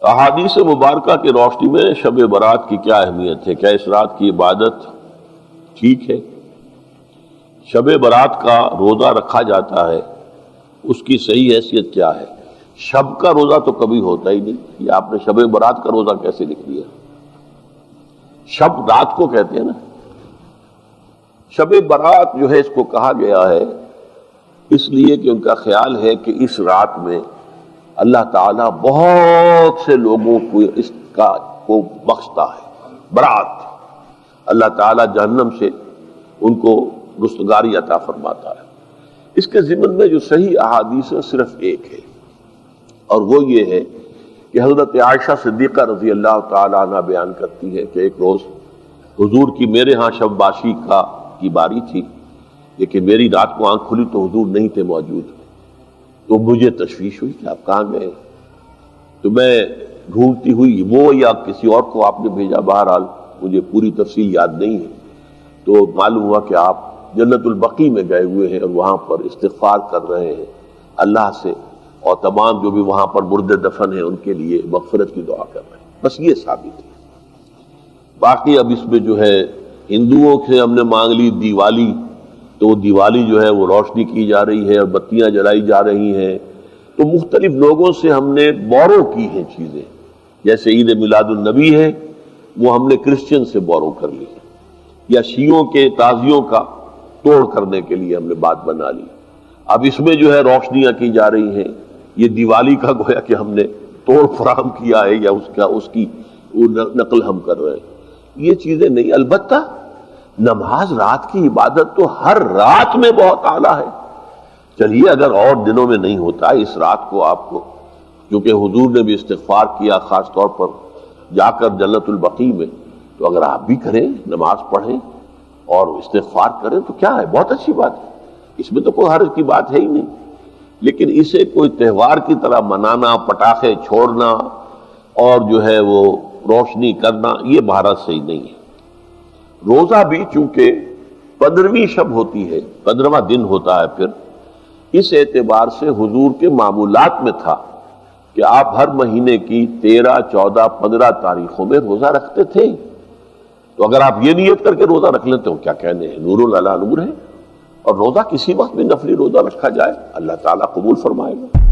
احادیث مبارکہ کی روشنی میں شب برات کی کیا اہمیت ہے؟ کیا اس رات کی عبادت ٹھیک ہے؟ شب برات کا روزہ رکھا جاتا ہے، اس کی صحیح حیثیت کیا ہے؟ شب کا روزہ تو کبھی ہوتا ہی نہیں، یہ آپ نے شب برات کا روزہ کیسے لکھ دیا؟ شب رات کو کہتے ہیں نا۔ شب برات جو ہے اس کو کہا گیا ہے اس لیے کہ ان کا خیال ہے کہ اس رات میں اللہ تعالیٰ بہت سے لوگوں کو اس کا کو بخشتا ہے۔ برات، اللہ تعالیٰ جہنم سے ان کو رستگاری عطا فرماتا ہے۔ اس کے ضمن میں جو صحیح احادیث ہے صرف ایک ہے، اور وہ یہ ہے کہ حضرت عائشہ صدیقہ رضی اللہ تعالیٰ عنہ بیان کرتی ہے کہ ایک روز حضور کی میرے ہاں شب باشی کی باری تھی، لیکن میری رات کو آنکھ کھلی تو حضور نہیں تھے موجود، تو مجھے تشویش ہوئی کہ آپ کہاں گئے؟ تو میں ڈھونڈتی ہوئی وہ یا کسی اور کو آپ نے بھیجا، بہرحال مجھے پوری تفصیل یاد نہیں ہے، تو معلوم ہوا کہ آپ جنت البقیع میں گئے ہوئے ہیں اور وہاں پر استغفار کر رہے ہیں اللہ سے، اور تمام جو بھی وہاں پر مردے دفن ہیں ان کے لیے مغفرت کی دعا کر رہے ہیں۔ بس یہ ثابت ہے۔ باقی اب اس میں جو ہے ہندوؤں سے ہم نے مانگ لی دیوالی، تو دیوالی جو ہے وہ روشنی کی جا رہی ہے اور بتیاں جلائی جا رہی ہیں، تو مختلف لوگوں سے ہم نے بورو کی ہیں چیزیں، جیسے عید میلاد النبی ہے وہ ہم نے کرسچن سے بورو کر لی، یا شیعوں کے تعزیوں کا توڑ کرنے کے لیے ہم نے بات بنا لی۔ اب اس میں جو ہے روشنیاں کی جا رہی ہیں، یہ دیوالی کا گویا کہ ہم نے توڑ فراہم کیا ہے یا اس کی نقل ہم کر رہے ہیں، یہ چیزیں نہیں۔ البتہ نماز رات کی عبادت تو ہر رات میں بہت اعلیٰ ہے۔ چلیے اگر اور دنوں میں نہیں ہوتا، اس رات کو آپ کو، کیونکہ حضور نے بھی استغفار کیا خاص طور پر جا کر جنت البقیع میں، تو اگر آپ بھی کریں، نماز پڑھیں اور استغفار کریں تو کیا ہے، بہت اچھی بات ہے، اس میں تو کوئی حرج کی بات ہے ہی نہیں۔ لیکن اسے کوئی تہوار کی طرح منانا، پٹاخے چھوڑنا اور جو ہے وہ روشنی کرنا، یہ بھارت صحیح نہیں ہے۔ روزہ بھی چونکہ 15ویں شب ہوتی ہے، 15واں دن ہوتا ہے، پھر اس اعتبار سے حضور کے معمولات میں تھا کہ آپ ہر مہینے کی 13، 14، 15 تاریخوں میں روزہ رکھتے تھے، تو اگر آپ یہ نیت کر کے روزہ رکھ لیتے ہو، کیا کہنے ہیں، نور علی نور ہے۔ اور روزہ کسی وقت بھی نفلی روزہ رکھا جائے اللہ تعالیٰ قبول فرمائے گا۔